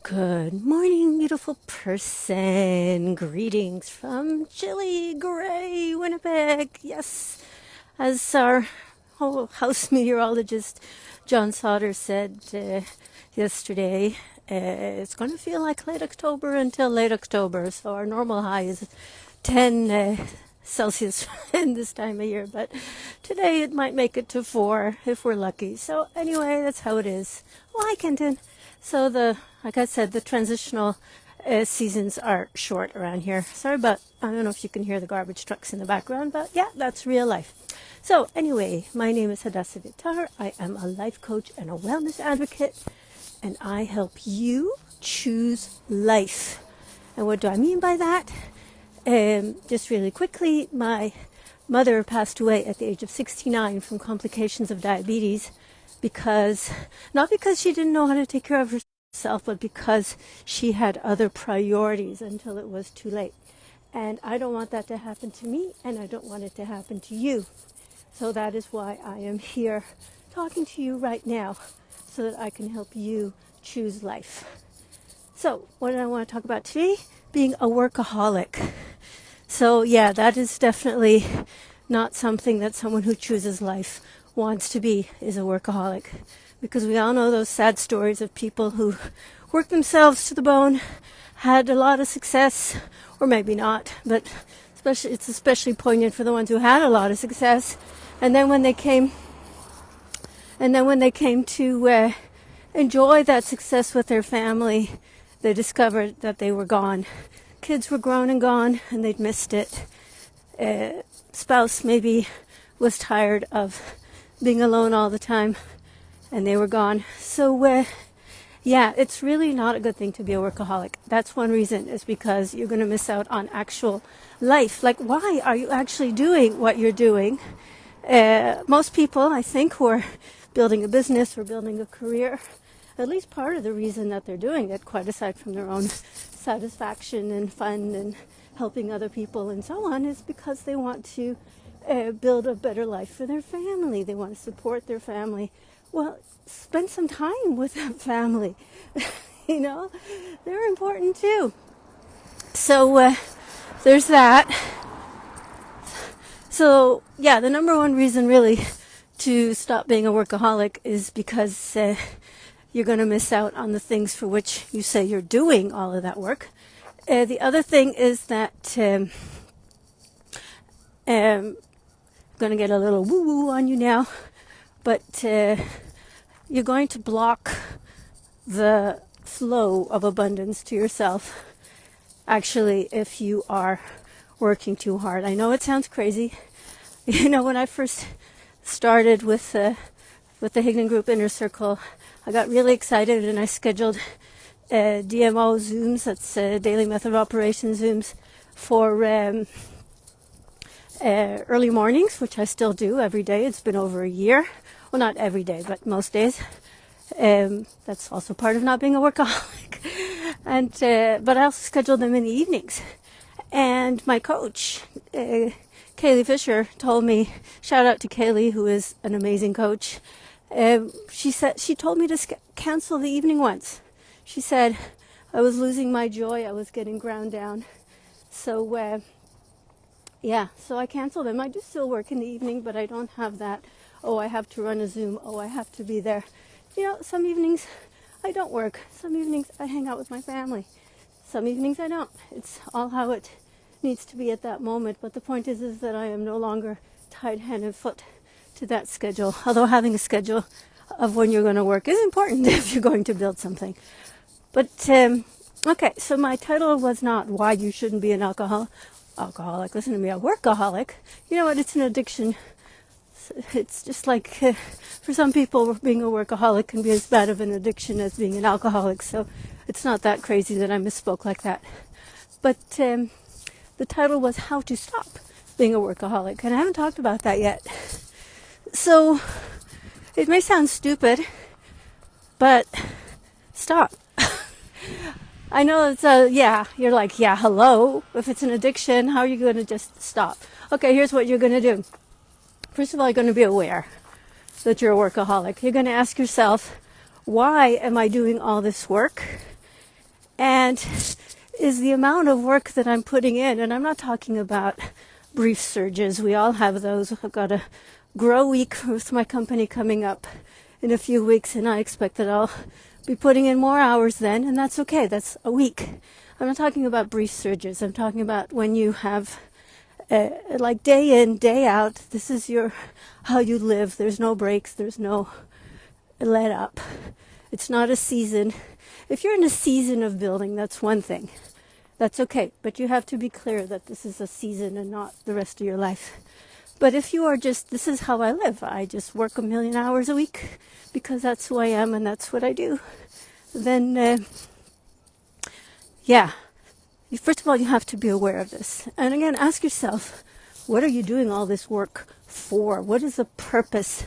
Good morning, beautiful person. Greetings from chilly, gray Winnipeg. Yes, as our house meteorologist John Sauter said yesterday, it's going to feel like late October until late October. So our normal high is 10 Celsius in this time of year, but today it might make it to 4 if we're lucky. So anyway, that's how it is. Well, hi, Kenton. So like I said, the transitional seasons are short around here. Sorry about, I don't know if you can hear the garbage trucks in the background, but yeah, that's real life. So anyway, my name is Hadassah Vitar. I am a life coach and a wellness advocate, and I help you choose life. And what do I mean by that? Just really quickly, my mother passed away at the age of 69 from complications of diabetes not because she didn't know how to take care of herself, but because she had other priorities until it was too late. And I don't want that to happen to me, and I don't want it to happen to you. So that is why I am here talking to you right now, so that I can help you choose life. So what do I want to talk about today? Being a workaholic. So yeah, that is definitely not something that someone who chooses life wants to be, is a workaholic. Because we all know those sad stories of people who worked themselves to the bone, had a lot of success, or maybe not, but it's especially poignant for the ones who had a lot of success. And then when they came to enjoy that success with their family, they discovered that they were gone. Kids were grown and gone, and they'd missed it. Spouse maybe was tired of being alone all the time, and they were gone. So, yeah, it's really not a good thing to be a workaholic. That's one reason, is because you're going to miss out on actual life. Like, why are you actually doing what you're doing? Most people, I think, who are building a business or building a career, at least part of the reason that they're doing it, quite aside from their own satisfaction and fun and helping other people and so on, is because they want to build a better life for their family. They want to support their family. Well, spend some time with that family. You know, they're important too. So there's that. So yeah, the number one reason really to stop being a workaholic is because you're going to miss out on the things for which you say you're doing all of that work. The other thing is that I'm going to get a little woo-woo on you now, but you're going to block the flow of abundance to yourself, actually, if you are working too hard. I know it sounds crazy. You know, when I first started with the Higdon Group Inner Circle, I got really excited and I scheduled DMO Zooms, that's Daily Method of Operation Zooms, for early mornings, which I still do every day. It's been over a year. Well, not every day, but most days. That's also part of not being a workaholic. And but I also scheduled them in the evenings. And my coach, Kaylee Fisher, told me, shout out to Kaylee, who is an amazing coach. She told me to cancel the evening ones. She said I was losing my joy. I was getting ground down. So yeah, so I canceled them. I do still work in the evening, but I don't have that, oh, I have to run a Zoom, oh, I have to be there. You know, some evenings I don't work. Some evenings I hang out with my family. Some evenings I don't. It's all how it needs to be at that moment. But the point is that I am no longer tied hand and foot to that schedule. Although having a schedule of when you're going to work is important if you're going to build something. But, okay, so my title was not why you shouldn't be an alcoholic. Listen to me, a workaholic. You know what? It's an addiction. It's just like for some people, being a workaholic can be as bad of an addiction as being an alcoholic. So it's not that crazy that I misspoke like that. But the title was how to stop being a workaholic, and I haven't talked about that yet. So it may sound stupid, but stop. I know it's yeah, you're like, yeah, hello. If it's an addiction, how are you going to just stop? Okay, here's what you're going to do. First of all, you're going to be aware that you're a workaholic. You're going to ask yourself, why am I doing all this work? and is the amount of work that I'm putting in. And I'm not talking about brief surges. We all have those. I've got a grow week with my company coming up in a few weeks, and I expect that I'll be putting in more hours then, and that's okay. That's a week. I'm not talking about brief surges. I'm talking about when you have like day in, day out. This is how you live. There's no breaks. There's no let up. It's not a season. If you're in a season of building, that's one thing. That's okay. But you have to be clear that this is a season and not the rest of your life. But if you are just, this is how I live. I just work 1,000,000 hours a week because that's who I am and that's what I do. Then, first of all, you have to be aware of this. And again, ask yourself, what are you doing all this work for? What is the purpose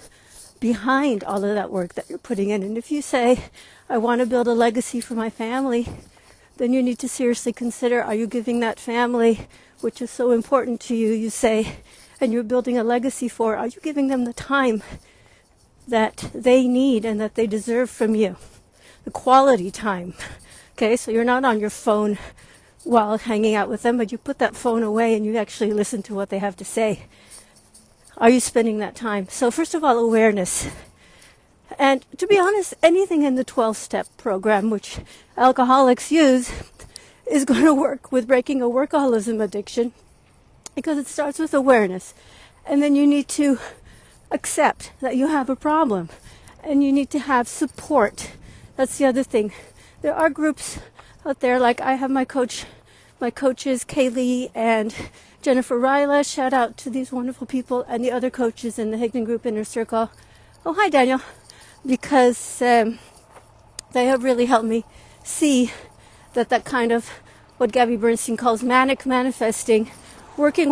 behind all of that work that you're putting in? And if you say, I want to build a legacy for my family, then you need to seriously consider, are you giving that family, which is so important to you, you say, and you're building a legacy for, are you giving them the time that they need and that they deserve from you? The quality time. Okay, so you're not on your phone while hanging out with them, but you put that phone away and you actually listen to what they have to say. Are you spending that time? So first of all, awareness. And to be honest, anything in the 12-step program, which alcoholics use, is going to work with breaking a workaholism addiction, because it starts with awareness. And then you need to accept that you have a problem. And you need to have support. That's the other thing. There are groups out there, like I have my coaches, Kaylee and Jennifer Ryla. Shout out to these wonderful people and the other coaches in the Higdon Group Inner Circle. Oh, hi, Daniel. Because they have really helped me see that kind of what Gabby Bernstein calls manic manifesting, working,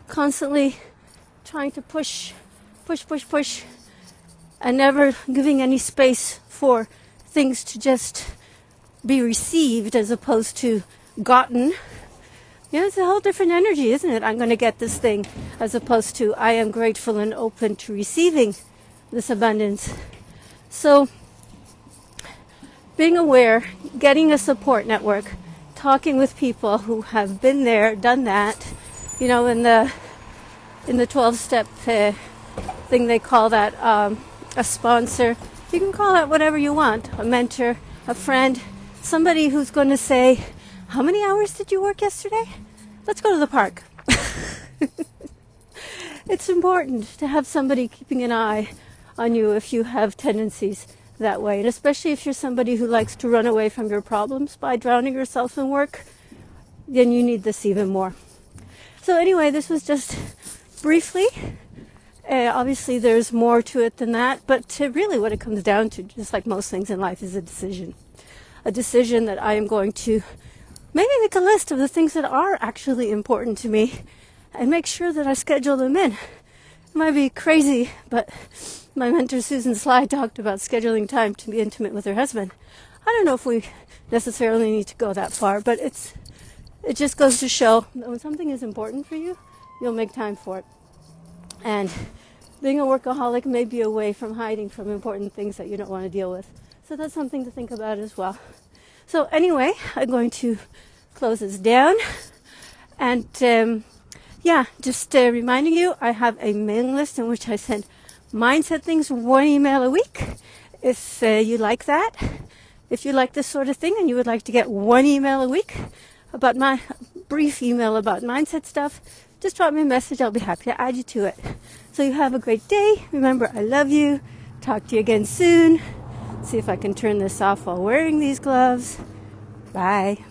constantly trying to push, and never giving any space for things to just be received as opposed to gotten. It's a whole different energy, isn't it? I'm going to get this thing, as opposed to I am grateful and open to receiving this abundance. So being aware, getting a support network, talking with people who have been there, done that, in the 12-step thing they call that a sponsor. You can call that whatever you want, a mentor, a friend, somebody who's going to say, how many hours did you work yesterday? Let's go to the park. It's important to have somebody keeping an eye on you if you have tendencies that way, and especially if you're somebody who likes to run away from your problems by drowning yourself in work, then you need this even more. So anyway, this was just briefly. Obviously, there's more to it than that, but really what it comes down to, just like most things in life, is a decision. A decision that I am going to maybe make a list of the things that are actually important to me and make sure that I schedule them in. It might be crazy, but my mentor Susan Sly talked about scheduling time to be intimate with her husband. I don't know if we necessarily need to go that far, but it just goes to show that when something is important for you, you'll make time for it. And being a workaholic may be a way from hiding from important things that you don't want to deal with. So that's something to think about as well. So anyway, I'm going to close this down. And just reminding you, I have a mailing list in which I send mindset things, 1 email a week. If you like that, if you like this sort of thing and you would like to get 1 email a week about my brief email about mindset stuff, just drop me a message. I'll be happy to add you to it. So you have a great day. Remember, I love you. Talk to you again soon. See if I can turn this off while wearing these gloves. Bye.